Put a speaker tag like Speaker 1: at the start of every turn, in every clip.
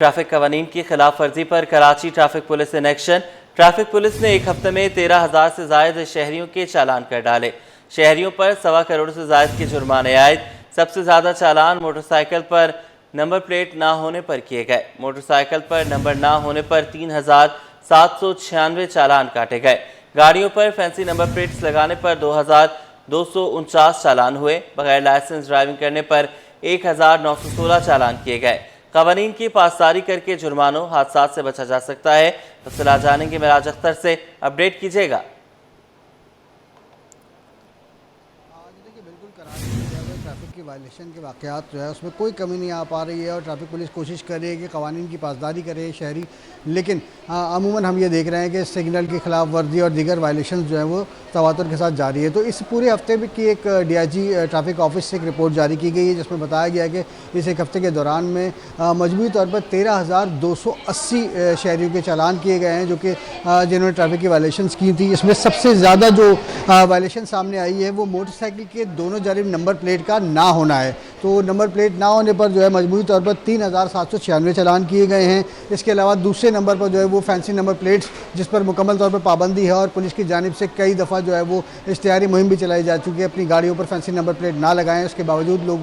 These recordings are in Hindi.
Speaker 1: ट्रैफिक कवानीन की खिलाफ वर्जी पर Karachi traffic police in action. Traffic police ने एक हफ्ते में 13,000 से जायद शहरियों के चालान कर डाले। शहरियों पर 1.25 करोड़ से जायद के जुर्माने आए। सबसे ज्यादा चालान मोटरसाइकिल पर नंबर प्लेट ना होने पर किए गए। मोटरसाइकिल पर नंबर ना होने पर 3,796 चालान काटे गए। गाड़ियों पर फैंसी नंबर प्लेट्स लगाने पर 2,249 चालान हुए। बगैर लाइसेंस ड्राइविंग करने पर 1,916 चालान किए गए। कवानीन की पासदारी करके जुर्मानों हादसा से बचा जा सकता है। तफसीलात जानेंगे मिराज अख्तर से, अपडेट कीजिएगा।
Speaker 2: बिल्कुल कराची में जो है ट्रैफिक की वायलेशन के वाक़यात जो है उसमें कोई कमी नहीं आ पा रही है और ट्रैफिक पुलिस कोशिश कर रही है कि कवानीन की पासदारी करे शहरी, लेकिन अमूमन हम ये देख रहे हैं कि सिग्नल की खिलाफ वर्जी और दीगर वायलेशन जो है वो तवातुर के साथ जारी है। तो इस पूरे हफ्ते में की एक DIG ट्रैफिक ऑफिस से एक रिपोर्ट जारी की गई है जिसमें बताया गया है कि इस एक हफ्ते के दौरान में मजमूई तौर पर 13,280 शहरियों के चालान किए गए हैं जो कि जिन्होंने ट्रैफिक की वायलेशन की थी। इसमें सबसे ज़्यादा जो वायलेशन सामने आई है वो मोटरसाइकिल के दोनों जानिब नंबर प्लेट का ना होना है। तो नंबर प्लेट ना होने पर जो है मजमूई तौर पर 3,796 चालान किए गए हैं। इसके अलावा दूसरे नंबर पर जो है वो फैंसी नंबर प्लेट्स जिस पर मुकम्मल तौर पर पाबंदी है और पुलिस की जानिब से कई दफ़ा जो है वो इश्तिहारी मुहिम भी चलाई जा चुकी है अपनी गाड़ियों पर फैंसी नंबर प्लेट ना लगाएं। उसके बावजूद लोग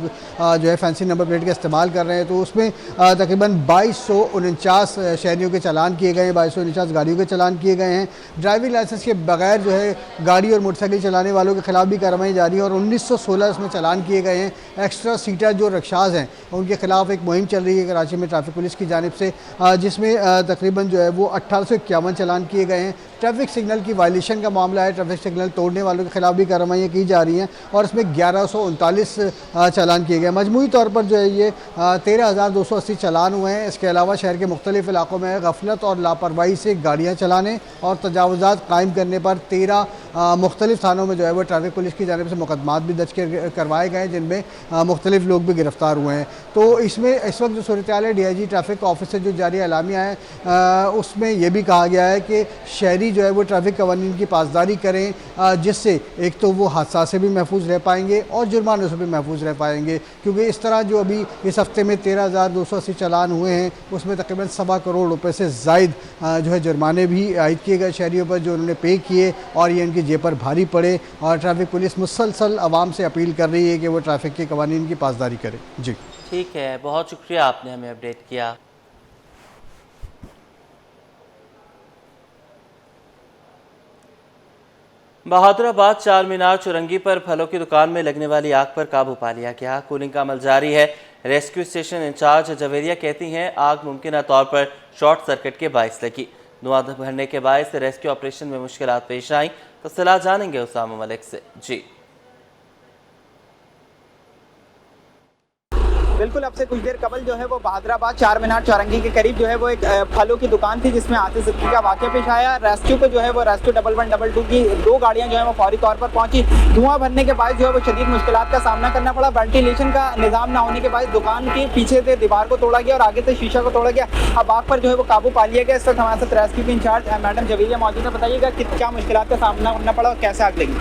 Speaker 2: जो है फैंसी नंबर प्लेट का इस्तेमाल कर रहे हैं। तो उसमें तकरीबन 2,249 शहरियों के चालान किए गए हैं, 2,249 गाड़ियों के चालान किए गए हैं। ड्राइविंग लाइसेंस के बगैर जो है गाड़ी और मोटरसाइकिल चलाने वालों के खिलाफ भी कार्रवाई जारी है और 1916 इसमें चालान किए गए हैं। एक्स्ट्रा सीटर जो रक्षाज हैं उनके खिलाफ एक मुहिम चल रही है कराची में ट्रैफिक पुलिस की जानिब से, जिसमें तकरीबन जो है वो 1851 चालान किए गए हैं। ट्रैफिक सिग्नल की वायलेशन का मामला है, ट्रैफिक सिग्नल तोड़ने वालों के खिलाफ भी कार्रवाइयाँ की जा रही हैं और इसमें 1139 चालान किए गए। मजमूई तौर पर जो है ये 13,280 चालान हुए हैं। इसके अलावा शहर के मुख्तलिफ इलाकों में गफलत और लापरवाही से गाड़ियाँ चलाने और तजावुज़ात कायम करने पर 13 मुख्तलिफ थानों में जो है वो ट्रैफिक पुलिस की जानिब से मुकदमात भी दर्ज करवाए गए जिनमें मुख्तलिफ लोग भी गिरफ्तार हुए हैं। तो इसमें इस वक्त जो सूरत हाल है DIG ट्रैफिक ऑफिस से जो जारी एलामिया है उसमें यह भी कहा गया है कि शहरी जो है वो ट्रैफिक कवानीन की पासदारी करें, जिससे एक तो वो हादसा से भी महफूज रह पाएंगे और जुर्मानों से भी महफूज रह पाएंगे। क्योंकि इस तरह जो अभी इस हफ्ते में 13,280 चालान हुए हैं उसमें तकरीबन 1.25 करोड़ रुपए से ज़ायद जो है जुर्माने भी आयद किए गए शहरियों पर जो उन्होंने पे किए और ये इनकी जेब पर भारी पड़े। और ट्रैफिक पुलिस मुसलसल आवाम से अपील कर रही है कि वो ट्रैफिक के कवानीन की पासदारी करे। जी
Speaker 1: ठीक है, बहुत शुक्रिया, आपने हमें अपडेट किया। बहादुराबाद चार मीनार चुरंगी पर फलों की दुकान में लगने वाली आग पर काबू पा लिया गया। कूलिंग का अमल जारी है। रेस्क्यू स्टेशन इंचार्ज जवेरिया कहती हैं आग मुमकिन तौर पर शॉर्ट सर्किट के बायस लगी। धुआं भरने के बायस रेस्क्यू ऑपरेशन में मुश्किलात पेश आई। तफसीलात जानेंगे उसामा मलिक से। जी
Speaker 3: बिल्कुल, अब से कुछ देर कबल जो है वो बहादुराबाद चार मीनार चौरंगी के करीब जो है वो एक फलों की दुकान थी जिसमें आतिशबाजी का वाक़या पेश आया। रेस्क्यू को जो है वो रेस्क्यू 1112 की 2 गाड़ियां जो है वो फौरी तौर पर पहुंची। धुआं भरने के बाद जो है वो शदीद मुश्किलात का सामना करना पड़ा। वेंटिलेशन का निज़ाम ना होने के बाद दुकान के पीछे से दीवार को तोड़ा गया और आगे से शीशा को तोड़ा गया। अब आग पर जो है वो काबू पा लिया गया। इस वक्त हमारे साथ रेस्क्यू के इंचार्ज मैडम जवेरिया मौजूद है। बताइएगा कि क्या मुश्किलात का सामना करना पड़ा और कैसे आग लगी?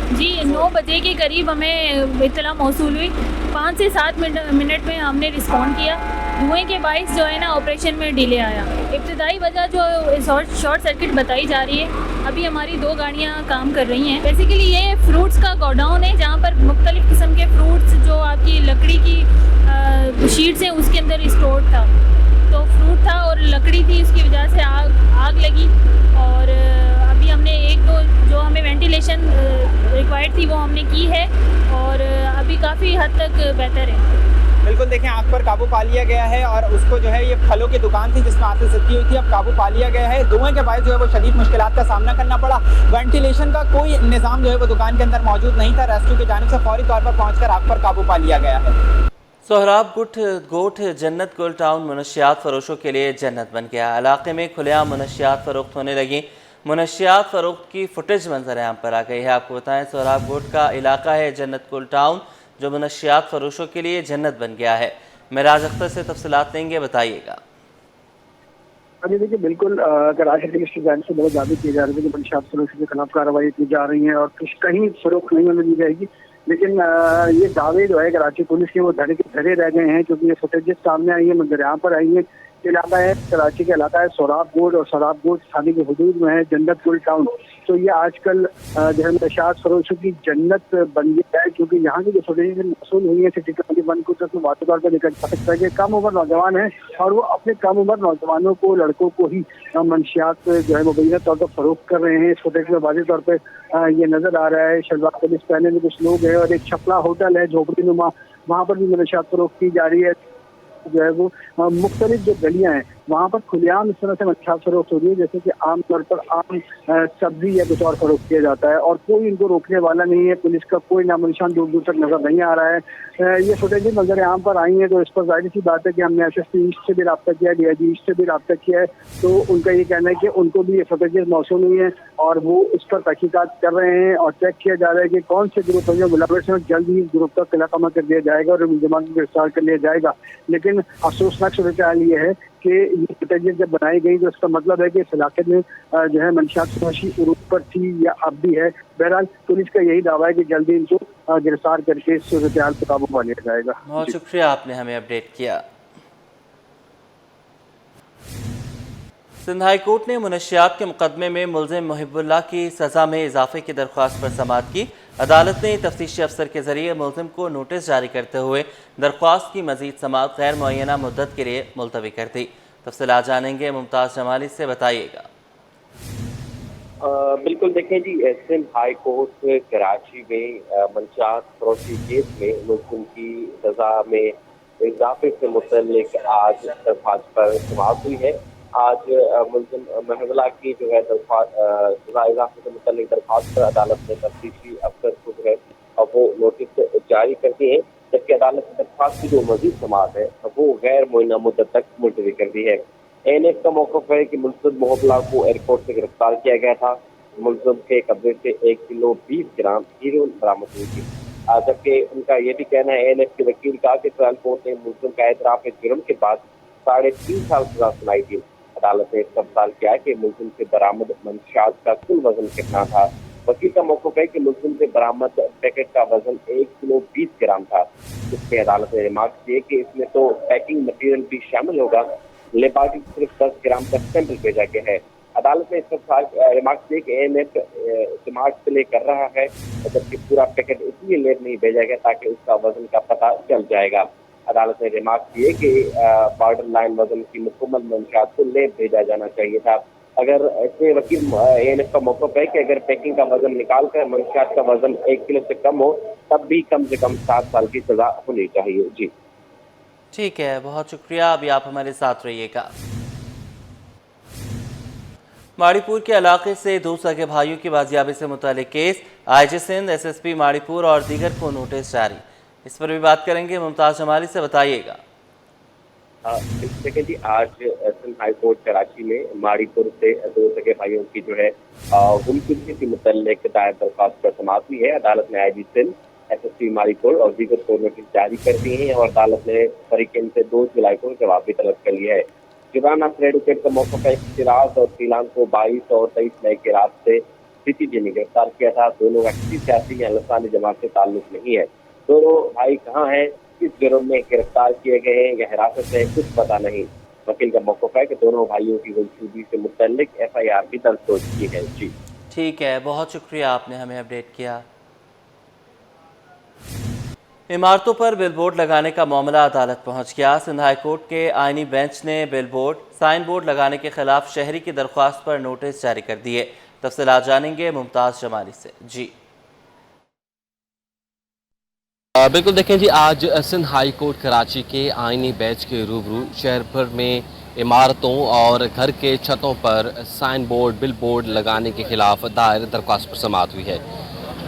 Speaker 4: जी, 9 बजे के करीब हमें इत्तला मौसूल हुई। 5 से 7 मिनट में हमने रिस्पॉन्ड किया। धुएं के बाइस जो है ना ऑपरेशन में डिले आया। इब्तदाई वजह जो शॉर्ट सर्किट बताई जा रही है। अभी हमारी 2 गाड़ियां काम कर रही हैं। बेसिकली ये फ्रूट्स का गोडाउन है जहां पर मुख्तलिफ़ किस्म के फ्रूट्स जो आपकी लकड़ी की शीट्स हैं उसके अंदर स्टोर था। तो फ्रूट था और लकड़ी थी, उसकी वजह से आग लगी। और अभी हमने 1-2 जो हमें वेंटिलेशन रिक्वायर्ड थी वो हमने की है और अभी काफ़ी हद तक बेहतर है।
Speaker 3: बिल्कुल, देखें आग पर काबू पा लिया गया है और उसको जो है ये फलों की दुकान थी जिसमें आतिशबाजी हुई थी, अब काबू पा लिया गया है। धुएं के बाद जो है वो शदीद मुश्किलात का सामना करना पड़ा। वेंटिलेशन का कोई निज़ाम जो है वो दुकान के अंदर मौजूद नहीं था। रेस्क्यू की जानिब से फौरी तौर पर पहुँचकर आग पर काबू पा लिया गया है।
Speaker 1: सोहराब गोठ जन्नत गुल टाउन मुनशियात फरोशों के लिए जन्नत बन गया। इलाके में खुलेआम मुनशियात फरोख्त होने लगी। मुनशियात फरोख्त की फुटेज मंजर आम पर आ गई है। आपको बताएं सोहराब गोठ का इलाका है जन्नत गुल टाउन जो मुनशियात फरोशों के लिए जन्नत बन गया है। मिराज अख्तर से तफसीलात लेंगे, बताइएगा।
Speaker 5: अभी देखिए बिल्कुल कराची पुलिस की जानिब से बहुत दावे किए जा रहे थे कि मुनशियात फरोशों के खिलाफ कार्रवाई की जा रही है और कहीं फरोख्त नहीं होने दी जाएगी। लेकिन ये दावे जो है कराची पुलिस के वो धरे के धरे रह गए हैं क्योंकि ये फुटेजेस सामने आई है, मंजर आम पर आई है इलाका है, कराची का इलाका है सोराब गोड, और सोराब गोड थाने की हदूद में है जन्नत गुल टाउन। तो ये आजकल जो है नशात फरोशों की जन्नत बन गया है, क्योंकि यहाँ की जो छोटी मसूल हुई है सिटी 21 को, तो वाक़ई तौर पर देखा जा सकता है कि कम उम्र नौजवान है और वो अपने कम उम्र नौजवानों को, लड़कों को ही मंशियात जो है मुबैना तौर पर फरोख्त कर रहे हैं। इस फुटेज में वाज़ेह तौर पर ये नजर आ रहा है। शलवार कमीज पहने में कुछ लोग हैं और एक छपला होटल है झोपड़ी नुमा, वहाँ पर भी मंशियात फरोख्त की जा रही है। जो है वो मुख्तलिफ जो गलियां हैं वहाँ पर खुलेआम इस तरह से मंशियात फरोख्त हो रही है जैसे कि आमतौर पर आम सब्जी या कुछ और फरोख्त किया जाता है, और कोई इनको रोकने वाला नहीं है। पुलिस का कोई नामो निशान दूर दूर तक नजर नहीं आ रहा है। ये फुटेज नजर यहाँ पर आई है, तो इस पर जाहिर सी बात है कि हमने SSP ईस्ट से भी रब्ता किया है, DIG ईस्ट से भी रब्ता किया है, तो उनका ये कहना है कि उनको भी ये फुटेज मौसूल हुई है और वो इस पर तहकीकात कर रहे हैं और चेक किया जा रहा है कि कौन से ग्रुप है जो मुलविस हैं। जल्द ही इस ग्रुप का किलाकमा कर दिया जाएगा और मुलजिमान को गिरफ्तार कर लिया जाएगा। लेकिन अफसोसनाक सूरत हाल ये है कि ये फुटेज जब बनाई गई तो इसका मतलब है कि इस इलाके में जो है मंशियात फरोशी उरूज पर थी या अब भी है। बहरहाल पुलिस का यही दावा है कि जल्दी इनको गिरफ्तार करके इस सूरत हाल पर काबू पा लिया जाएगा।
Speaker 1: बहुत शुक्रिया, आपने हमें अपडेट किया। सिंध हाई कोर्ट ने मुनशियात के मुकदमे में मुलजिम मुहिबुल्लाह की सज़ा में इजाफे की दरख्वास्त पर समाअत की। अदालत ने तफ्तीशी अफसर के जरिए मुलजिम को नोटिस जारी करते हुए दरख्वास्त की मजीद समाअत गैर मुअय्यना मुद्दत के लिए मुलतवी कर दी। तफसीलात जानेंगे, मुमताज़ जमाली से बताइएगा।
Speaker 6: बिल्कुल, देखें जी, सिंध हाई कोर्ट कराची में मंशियात फरोशी केस में मुलजिम की सज़ा में इजाफे से मुतल्लिक आज दरख्वास्त पर समाअत हुई है। आज मुलजिम मुहिबुल्लाह की जो है सज़ा इजाफे से मुतल्लिक दरख्वास्त पर अदालत ने तफ्तीशी अफसर को जो है वो नोटिस जारी कर दिए हैं, जबकि अदालत ने दरख्वास्त की जो मजीद समाअत है वो गैर मुअय्यना मुद्दत तक मुलतवी कर दी है। ANF का मौक़िफ़ है कि मुलजिम मुहिबुल्लाह को एयरपोर्ट से गिरफ्तार किया गया था। मुलजिम के कब्जे से 1 किलो 20 ग्राम हीरोइन बरामद हुई थी, जबकि उनका ये भी कहना है, ANF के वकील का, कि ट्रायल कोर्ट ने मुलजिम का एतराफ़ जुर्म के बाद 3.5 साल सज़ा सुनाई थी। अदालत ने सवाल किया कि मुलजिम से बरामद मंशियात का कुल वजन कितना था। वकील का मौक़िफ़ है कि मुलजिम से बरामद पैकेट का वजन 1 किलो 20 ग्राम था। इसमें अदालत ने रिमार्क दिए कि इसमें तो पैकिंग मटीरियल भी शामिल होगा। लेबार्टरी सिर्फ 10 ग्राम का सैंपल भेजा गया है। अदालत ने इस पर रिमार्क दिए कि ANF रिमार्क प्ले कर रहा है, जबकि पूरा पैकेट इसलिए लेब नहीं भेजा गया ताकि उसका वजन का पता चल जाएगा। अदालत ने रिमार्क दिए कि बॉर्डर लाइन वजन की मुकम्मल मंशियात को लेब भेजा जाना चाहिए था। अगर इसमें वकील ANF का मौक़िफ़ है कि अगर पैकिंग का वजन निकाल कर मंशियात का वजन 1 किलो से कम हो तब भी कम से कम 7 साल की सज़ा होनी चाहिए। जी
Speaker 1: ठीक है, बहुत शुक्रिया, अभी आप हमारे साथ रहिएगा। माड़ीपुर के इलाके से 2 सगे भाइयों की बाजियाबी से मुतालिक case, IG Sindh, SSP Maripur और दीगर को नोटिस जारी। इस पर भी बात करेंगे, मुमताज़ जमाली से बताइएगा।
Speaker 6: देखिए जी, आज सिंध हाई कोर्ट कराची में माड़ीपुर से 2 सगे भाइयों की जो है गुमशुदगी से मुतल्लिक दायर दरख्वास्त पर समाअत हुई है। अदालत ने IG सिंध, SSP माड़ीपुर और दीगर को नोटिस जारी कर दिए हैं और अदालत ने फरीकैन से 2 जुलाई को जवाब भी तलब कर लिया है। जुबान अफसर एडवोकेट का मौक़िफ़ है कि सिराज और सीलान को 22 और 23 मई के रात से CCG ने गिरफ्तार किया था। दोनों का किसी सियासी या लसानी जमात से ताल्लुक नहीं है। दोनों भाई कहाँ हैं, किस जुर्म में गिरफ्तार किए गए हैं या हिरासत है, कुछ पता नहीं। वकील का मौक़िफ़ है कि दोनों भाइयों की गुमशुदगी से मुतल्लिक FIR भी दर्ज हो चुकी है। जी
Speaker 1: ठीक है, बहुत शुक्रिया, आपने हमें अपडेट किया। इमारतों पर बिलबोर्ड लगाने का मामला अदालत पहुंच गया। सिंध हाई कोर्ट के आइनी बेंच ने बिलबोर्ड, साइन बोर्ड लगाने के खिलाफ शहरी की दरख्वास्त पर नोटिस जारी कर दिए। तफसीलात जानेंगे मुमताज़ जमाली से। जी
Speaker 7: बिल्कुल, देखें जी, आज सिंध हाई कोर्ट कराची के आइनी बेंच के रूबरू शहर भर में इमारतों और घर के छतों पर साइन बोर्ड, बिल बोर्ड लगाने के खिलाफ दायर दरख्वास्त पर समाअत हुई है।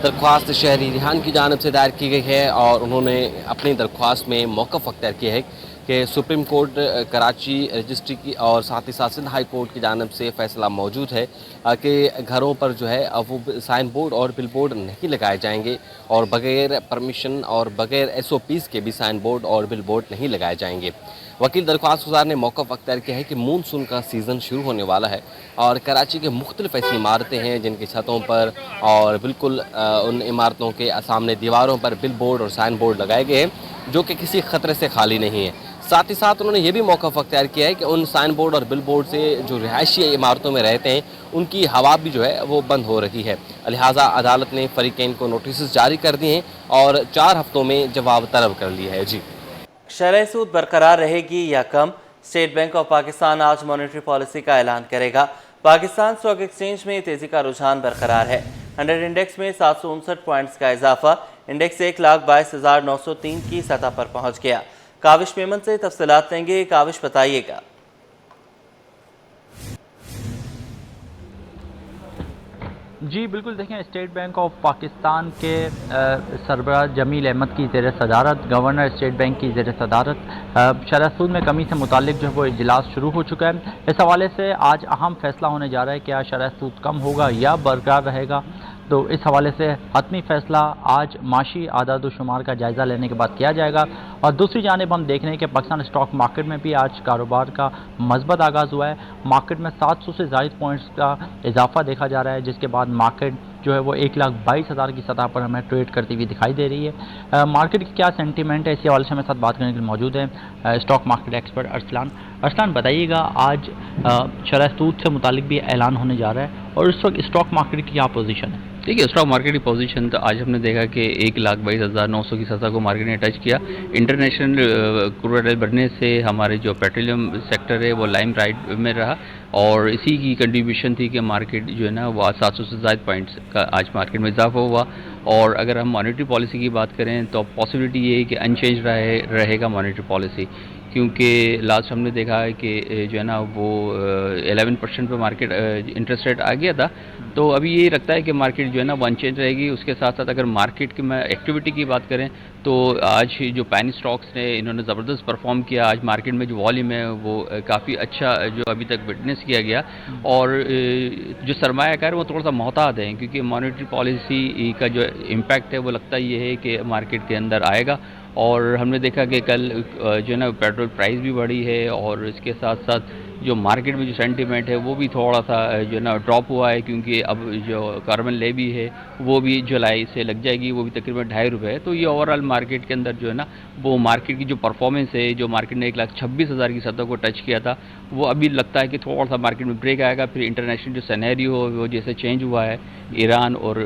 Speaker 7: दरख्वास्त शहरी रिहान की जानिब से दायर की गई है और उन्होंने अपनी दरख्वास्त में मौक़िफ़ अख्तियार किया है कि सुप्रीम कोर्ट कराची रजिस्ट्री की और साथ ही साथ सिंध हाई कोर्ट की जानिब से फ़ैसला मौजूद है कि घरों पर जो है वो साइन बोर्ड और बिल बोर्ड नहीं लगाए जाएंगे और बग़ैर परमिशन और बग़ैर SOPs के भी साइन बोर्ड और बिल बोर्ड नहीं लगाए जाएंगे। वकील दरख्वास्त गुजार ने मौक़िफ़ अख्तियार किया है कि मानसून का सीज़न शुरू होने वाला है और कराची के मुख्तलिफ़ ऐसी इमारतें हैं जिनकी छतों पर और बिल्कुल उन इमारतों के सामने दीवारों पर बिल बोर्ड और साइन बोर्ड लगाए गए हैं जो कि किसी ख़तरे से खाली नहीं है। साथ ही साथ उन्होंने ये भी मौका अख्तियार किया है कि उन साइन बोर्ड और बिल बोर्ड से जो रिहायशी इमारतों में रहते हैं उनकी हवा भी जो है वो बंद हो रही है। लिहाजा अदालत ने फरीकैन को नोटिस जारी कर दिए हैं और 4 हफ्तों में जवाब तलब कर लिया है। जी,
Speaker 1: शरह सूद बरकरार रहेगी या कम? स्टेट बैंक ऑफ पाकिस्तान आज मॉनेटरी पॉलिसी का ऐलान करेगा। पाकिस्तान स्टॉक एक्सचेंज में तेजी का रुझान बरकरार है। 100 इंडेक्स में 759 पॉइंट्स का इजाफा, इंडेक्स 1,22,903 की सतह पर पहुंच गया। काविश मेमन से तफसीलात लेंगे। काविश, बताइएगा।
Speaker 8: जी बिल्कुल, देखें, स्टेट बैंक ऑफ पाकिस्तान के सरबराह जमील अहमद की ज़ेर सदारत, गवर्नर स्टेट बैंक की ज़ेर सदारत शरह सूद में कमी से मुतालिक जो है वो इजलास शुरू हो चुका है। इस हवाले से आज अहम फैसला होने जा रहा है, क्या शरह सूद कम होगा या बरकरार रहेगा। तो इस हवाले से हतमी फैसला आज माशी आदाद शुमार का जायज़ा लेने के बाद किया जाएगा। और दूसरी जानिब हम देख रहे हैं कि पाकिस्तान स्टॉक मार्केट में भी आज कारोबार का मज़बूत आगाज़ हुआ है। मार्केट में 700 से ज़ायद पॉइंट्स का इजाफा देखा जा रहा है, जिसके बाद मार्केट जो है वो 1,22,000 की सतह पर हमें ट्रेड करती हुई दिखाई दे रही है। मार्केट की क्या सेंटीमेंट है, इसी हवाले से हमें साथ बात करने के लिए मौजूद है stock market expert Arsalan. Arsalan, बताइएगा, आज शरह सूद से मुतालिक भी ऐलान होने जा रहा है और इस वक्त स्टॉक मार्केट की क्या पोजीशन है?
Speaker 9: देखिए, स्टॉक मार्केट की पोजीशन तो आज हमने देखा कि 1,22,900 की सतह को मार्केट ने टच किया। इंटरनेशनल क्रूड ऑयल बढ़ने से हमारे जो पेट्रोलियम सेक्टर है वो लाइम राइट में रहा और इसी की कंट्रीब्यूशन थी कि मार्केट जो है ना वो आज 700 से ज़ायद पॉइंट्स का आज मार्केट में इजाफा हुआ। और अगर हम मॉनेटरी पॉलिसी की बात करें तो पॉसिबिलिटी ये है कि अनचेंज रहेगा मॉनेटरी पॉलिसी, क्योंकि लास्ट हमने देखा है कि जो है ना वो 11% पे मार्केट इंटरेस्ट रेट आ गया था। तो अभी ये लगता है कि मार्केट जो है ना वो अनचेंज रहेगी। उसके साथ साथ अगर मार्केट की मैं एक्टिविटी की बात करें तो आज जो पैनी स्टॉक्स ने इन्होंने ज़बरदस्त परफॉर्म किया। आज मार्केट में जो वॉल्यूम है वो काफ़ी अच्छा जो अभी तक विटनेस किया गया और जो सरमायाकार वो थोड़ा सा मोहतात हैं, क्योंकि मॉनेटरी पॉलिसी का जो इम्पैक्ट है वो लगता ये है कि मार्केट के अंदर आएगा। और हमने देखा कि कल जो है ना पेट्रोल प्राइस भी बढ़ी है और इसके साथ साथ जो मार्केट में जो सेंटीमेंट है वो भी थोड़ा सा जो है ना ड्रॉप हुआ है, क्योंकि अब जो कार्बन लेवी है वो भी जुलाई से लग जाएगी, वो भी तकरीबन ₹2.5 है। तो ये ओवरऑल मार्केट के अंदर जो है ना वो मार्केट की जो परफॉर्मेंस है, जो मार्केट ने 1,26,000 की सतह को टच किया था, वो अभी लगता है कि थोड़ा सा मार्केट में ब्रेक आएगा। फिर इंटरनेशनल जो सिनेरियो हो वो जैसे चेंज हुआ है ईरान और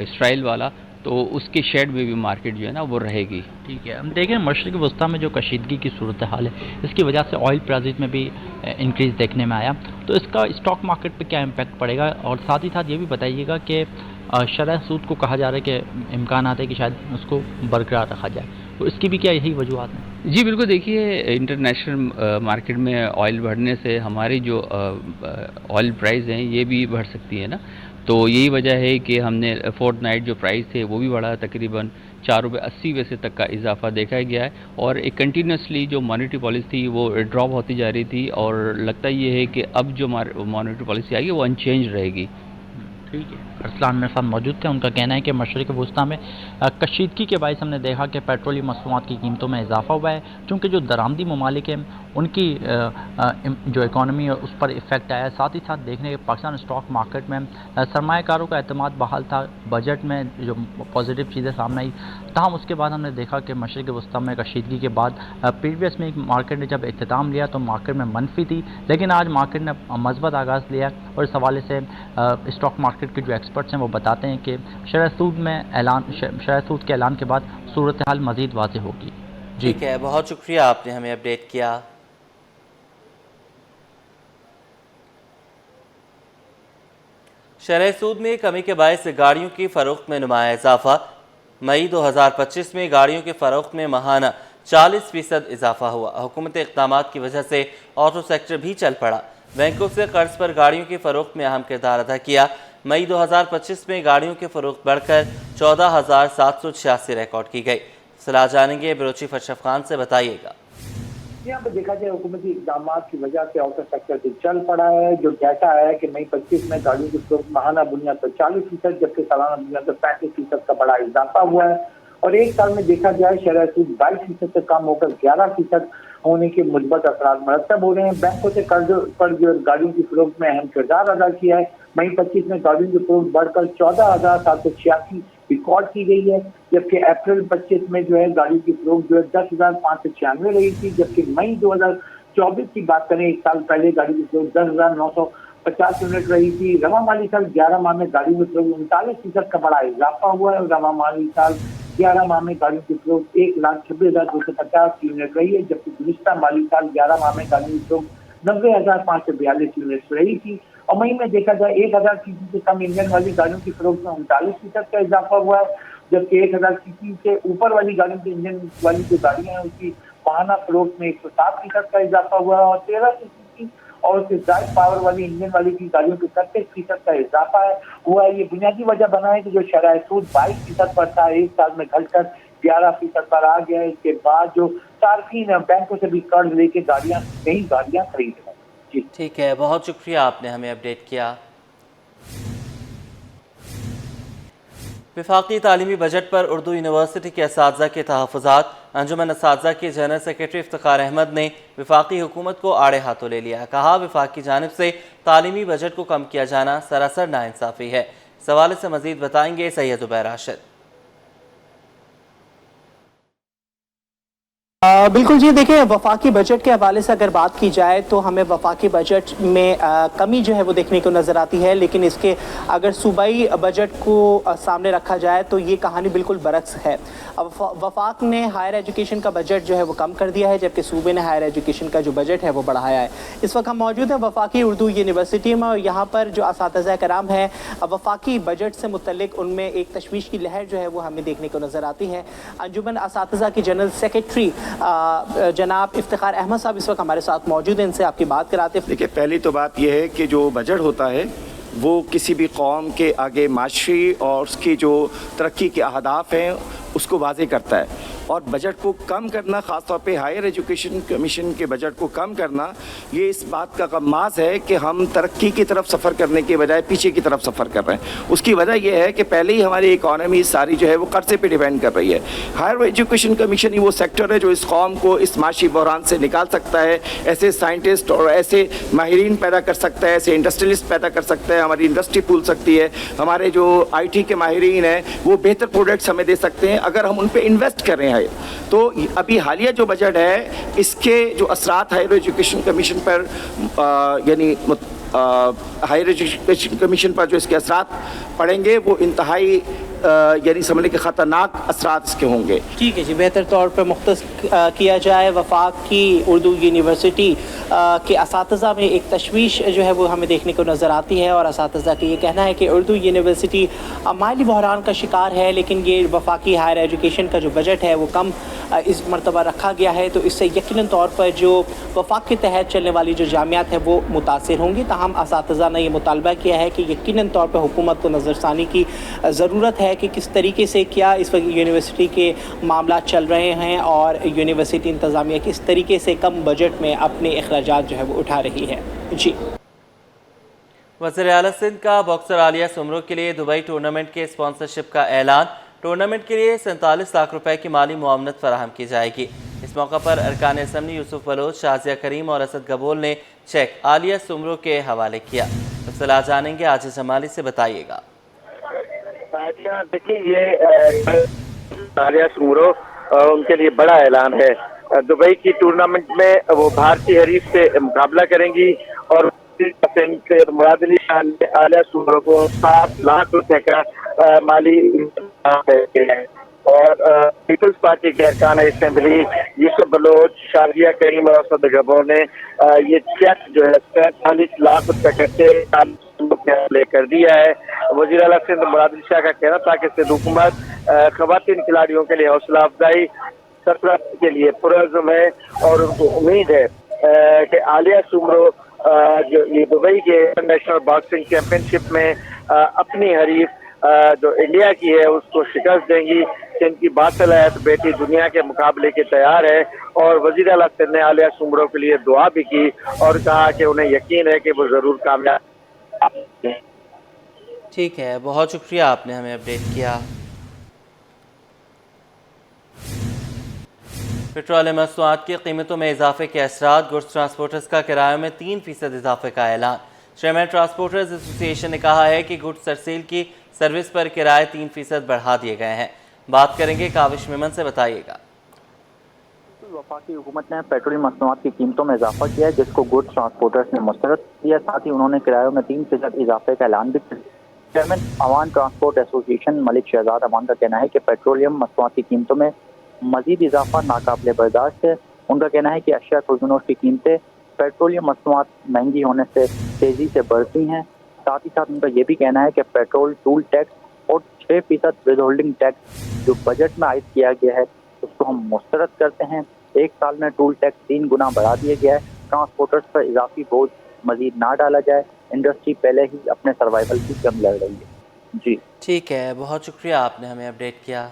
Speaker 9: इसराइल वाला, तो उसके शेड में भी मार्केट जो है ना वो रहेगी।
Speaker 8: ठीक है, हम देखें मशरक़ी वस्ता में जो कशीदगी की सूरत हाल है, इसकी वजह से ऑयल प्राइस में भी इंक्रीज़ देखने में आया, तो इसका स्टॉक मार्केट पे क्या इम्पैक्ट पड़ेगा? और साथ ही साथ ये भी बताइएगा कि शरह सूद को कहा जा रहा है कि इम्कान है कि शायद उसको बरकरार रखा जाए, तो इसकी भी क्या यही वजूहत हैं?
Speaker 9: जी बिल्कुल, देखिए, इंटरनेशनल मार्केट में ऑयल बढ़ने से हमारी जो ऑयल प्राइस हैं ये भी बढ़ सकती है ना। तो यही वजह है कि हमने फोर्टनाइट जो प्राइस थे वो भी बढ़ा, तकरीबन ₹4.80 तक का इजाफा देखा गया है। और एक कंटिन्यूसली जो मॉनेटरी पॉलिसी थी वो ड्रॉप होती जा रही थी और लगता ये है कि अब जो मॉनेटरी पॉलिसी आएगी वो अनचेंज रहेगी।
Speaker 8: ठीक है, अरसलान मेरे साथ मौजूद थे। उनका कहना है कि मशरक़ी वस्ता में कशीदगी के बायस हमने देखा कि पेट्रोलियम मसनूआत की कीमतों में इजाफा हुआ है, चूँकि जो दरामदी ममालिक हैं उनकी जो इकॉनमी है उस पर इफ़ेक्ट आया है। साथ ही साथ देखने के पाकिस्तान स्टॉक मार्केट में सरमायाकारों का एतमाद बहाल था, बजट में जो पॉजिटिव चीज़ें सामने आई, तमाम उसके बाद हमने देखा कि मशरक़ी वस्ता में कशीदगी के बाद प्रीवियस में मार्केट ने जब इख्तिताम लिया तो मार्केट में मनफी थी, लेकिन आज मार्केट ने मज़बूत आगाज़ लिया और इस हवाले से स्टॉक मार्केट के जो एक्सपर्ट्स हैं वो बताते हैं कि शरह सूद के ऐलान के बाद सूरत हाल मज़ीद वाज़ेह होगी।
Speaker 1: ठीक है, बहुत शुक्रिया, आपने हमें अपडेट किया। शरह सूद में कमी के बायस गाड़ियों की फ़रोख्त में नुमाया इजाफा। मई 2025 में गाड़ियों के फ़रोख्त में माहाना 40% इजाफा हुआ। हुकूमत इक़दाम की वजह से ऑटो सेक्टर भी चल पड़ा। बैंकों से कर्ज पर गाड़ियों की फ़रोख्त में अहम किरदार अदा किया। मई 2025 में गाड़ियों की फ़रोख्त बढ़कर 14,786 रिकॉर्ड की गई। सलाह जानेंगे ब्यूरो चीफ अशरफ खान से, बताइएगा।
Speaker 10: यहाँ पर देखा जाए हुकूमती इक़दाम की वजह से ऑटो सेक्टर से चल पड़ा है। जो डाटा है कि मई 25 में गाड़ियों की फ़रोख्त माहाना बुनियाद पर 40%, जबकि सालाना बुनियाद पर 35% का बड़ा इजाफा हुआ है। और एक साल में देखा जाए शरह सूद 22% से कम होकर 11% होने के मुस्बत असरात मरतब हो रहे हैं। बैंकों से कर्ज पर जो गाड़ियों की फ़रोख्त में अहम किरदार अदा किया है। मई 25 में गाड़ियों की फरोख्त बढ़कर 14,786 रिकॉर्ड की गई है, जबकि अप्रैल 25 में जो है गाड़ियों की फरोख्त जो है 10,596 रही थी, जबकि मई 2024 की बात करें, एक साल पहले गाड़ी की फरोख्त 10,950 यूनिट रही थी। रवा माली साल 11 माह में गाड़ियों की फरोख्त 39% का बड़ा इजाफा हुआ है। रवा माली साल 11 माह में गाड़ियों की फरोख्त 1,26,250 यूनिट रही है, जबकि गुज़िश्ता माली साल 11 माह में गाड़ियों की फरोख्त 90,542 यूनिट रही थी। और मई में देखा जाए 1,000 सीसी से कम इंजन वाली गाड़ियों की फरोख्त में 39% का इजाफा हुआ है, जबकि 1,000 सीसी से ऊपर वाली गाड़ियों की इंजन वाली जो गाड़ियां हैं उसकी माहाना फरोख्त में 107% का इजाफा हुआ है, और 13 सीसी और उससे ज्यादा पावर वाली इंजन वाली की गाड़ियों के 37% का इजाफा है हुआ है। ये बुनियादी वजह बना है कि जो शरह सूद 22% पर था, एक साल में घटकर 11% पर आ गया है। इसके बाद जो सार्फिन बैंकों से भी कर्ज लेके नई गाड़ियां खरीद रहे हैं। जी
Speaker 1: ठीक है, बहुत शुक्रिया, आपने हमें अपडेट किया। वफाकी तालीमी बजट पर उर्दू यूनिवर्सिटी के असातिज़ा के तहफ़्फ़ुज़ात। अंजुमन असातिज़ा के जनरल सेक्रेटरी इफ्तिखार अहमद ने वफाकी हुकूमत को आड़े हाथों ले लिया। कहा, वफाक की जानिब से तालीमी बजट को कम किया जाना सरासर नाइंसाफ़ी है। इस हवाले से मज़ीद बताएंगे सैयद उबैर राशिद।
Speaker 11: बिल्कुल जी, देखिए वफाकी बजट के हवाले से अगर बात की जाए तो हमें वफाकी बजट में कमी जो है वो देखने को नज़र आती है, लेकिन इसके अगर सूबाई बजट को सामने रखा जाए तो ये कहानी बिल्कुल बरक्स है। अब वफाक ने हायर एजुकेशन का बजट जो है वो कम कर दिया है, जबकि सूबे ने हायर एजुकेशन का जो बजट है वो बढ़ाया है। इस वक्त हम मौजूद हैं वफाकी उर्दू यूनिवर्सिटी में, और यहाँ पर जो असातिज़ा कराम है वफाकी बजट से मुतल्लिक उनमें एक तशवीश की लहर जो है वो हमें देखने को नज़र आती है। अंजुमन असातिज़ा की जनरल सेक्रेटरी जनाब इफ्तिखार अहमद साहब इस वक्त हमारे साथ मौजूद हैं, इनसे आपकी बात कराते हैं।
Speaker 12: देखिए, पहली तो बात यह है कि जो बजट होता है वो किसी भी कौम के आगे माशी और उसकी जो तरक्की के अहदाफ हैं उसको वाज़े करता है। और बजट को कम करना, ख़ासतौर पे हायर एजुकेशन कमीशन के बजट को कम करना, ये इस बात का गम्माज़ है कि हम तरक्की की तरफ सफ़र करने के बजाय पीछे की तरफ सफ़र कर रहे हैं। उसकी वजह यह है कि पहले ही हमारी इकॉनमी सारी जो है वो कर्जे पे डिपेंड कर रही है। हायर एजुकेशन कमीशन ही वो सेक्टर है जो इस कौम को इस माशी बहरान से निकाल सकता है, ऐसे साइंटिस्ट और ऐसे माहिरीन पैदा कर सकता है, ऐसे इंडस्ट्रियलिस्ट पैदा कर सकता है, हमारी इंडस्ट्री फूल सकती है, हमारे जो IT के माहिरीन हैं वो बेहतर प्रोडक्ट्स हमें दे सकते हैं अगर हम उन पर इन्वेस्ट कर रहे हैं। तो अभी हालिया जो बजट है इसके जो असरात हायर एजुकेशन कमीशन पर यानी हायर एजुकेशन कमीशन पर जो इसके असरात पड़ेंगे वो इंतहाई यानी समझने के ख़तरनाक असरात इसके होंगे। ठीक
Speaker 11: है जी, बेहतर तौर पर मुख्तस किया जाए। वफाक की उर्दू यूनिवर्सिटी के असातिज़ा में एक तशवीश जो है वो हमें देखने को नज़र आती है, और असातिज़ा का ये कहना है कि उर्दू यूनिवर्सिटी माली बहरान का शिकार है, लेकिन ये वफाकी हायर एजुकेशन का जो बजट है वो कम इस मरतबा रखा गया है, तो इससे यकीनन तौर पर जो वफाक के तहत चलने वाली जो जामियात हैं वो मुतासिर होंगी। ताहम असातिज़ा ने यह मुतालबा किया है कि यकीनन तौर पर हुकूमत को नज़रसानी की ज़रूरत है कि किस तरीके से क्या इस वक्त यूनिवर्सिटी के मामला चल रहे हैं और यूनिवर्सिटी इंतज़ामिया किस तरीके से कम बजट में अपने अखराजात जो है वो उठा रही है। जी,
Speaker 1: वज़ीर आला सिंध का बॉक्सर आलिया सुमरो के लिए दुबई टूर्नामेंट के स्पॉन्सरशिप का ऐलान। टूर्नामेंट के लिए 47 लाख रुपए की माली मुआवनत फराहम की जाएगी। इस मौका पर अरकान असम्बली यूसुफ बलोच, शाजिया करीम और असद गबोल ने चेक आलिया सुमरो के हवाले किया। तफसीलात जानेंगे आजिज जमाली से, बताइएगा।
Speaker 13: देखिए, ये आलिया सुमरो उनके लिए बड़ा ऐलान है। दुबई की टूर्नामेंट में वो भारतीय हरीफ से मुकाबला करेंगी और मुराद अली शाह ने आलिया सुमरो को 7 लाख रुपए का माली है। और पीपल्स पार्टी के अरकान असेंबली यूसुफ बलोच, शाजिया करीम और असद गबोर ने ये चेक जो है 47 लाख रुपए का प्ले कर दिया है। वज़ीर आला सिंध मुराद अली शाह का कहना था कि सिंध हुकूमत खवातीन खिलाड़ियों के लिए हौसला अफजाई सरपरस्ती के लिए पुरअज़्म है और उनको उम्मीद है कि आलिया सुमरो जो ये दुबई के इंटरनेशनल बॉक्सिंग चैंपियनशिप में अपनी हरीफ जो इंडिया की है उसको शिकस्त देंगी। सिंध की बासलाहत बेटी दुनिया के मुकाबले के तैयार है। और वज़ीर आला सिंध ने आलिया सुमरो के लिए दुआ भी की और कहा कि उन्हें यकीन है कि वो ज़रूर कामयाब।
Speaker 1: ठीक है, बहुत शुक्रिया, आपने हमें अपडेट किया। पेट्रोल मसनूआत की कीमतों में इजाफे के असरात। गुड्स ट्रांसपोर्टर्स का किरायों में 3% इजाफे का ऐलान। चेयरमैन ट्रांसपोर्टर्स एसोसिएशन ने कहा है कि गुड्स तरसील की सर्विस पर किराए 3% बढ़ा दिए गए हैं। बात करेंगे काविश मेमन से, बताइएगा।
Speaker 14: वफाकी हुकूमत ने पेट्रोलियम मसनूआत की कीमतों में इजाफा किया है, जिसको गुड्स ट्रांसपोर्टर्स ने मुस्तरद किया। साथ ही उन्होंने किरायों में 3% इजाफे का ऐलान भी किया। Chairman Awan transport association Malik Shahzad Aman का कहना है कि पेट्रोलियम मसनूआत की कीमतों में मजीद इजाफा नाकाबिले बर्दाश्त है। उनका कहना है कि अशिया खुर्दनोश की कीमतें पेट्रोलियम मसनूआत महंगी होने से तेजी से बढ़ती हैं। साथ ही साथ उनका ये भी कहना है कि पेट्रोल टूल टैक्स और 6% विद होल्डिंग टैक्स जो बजट में आयद किया गया है उसको हम मुस्तरद करते हैं। एक साल में टूल टैक्स 3 गुना बढ़ा दिया गया है। ट्रांसपोर्टर्स पर इजाफी बोझ मजीद ना डाला जाए। इंडस्ट्री पहले ही अपने सर्वाइवल की जंग लड़ रही है। जी
Speaker 1: ठीक है, बहुत शुक्रिया, आपने हमें अपडेट किया।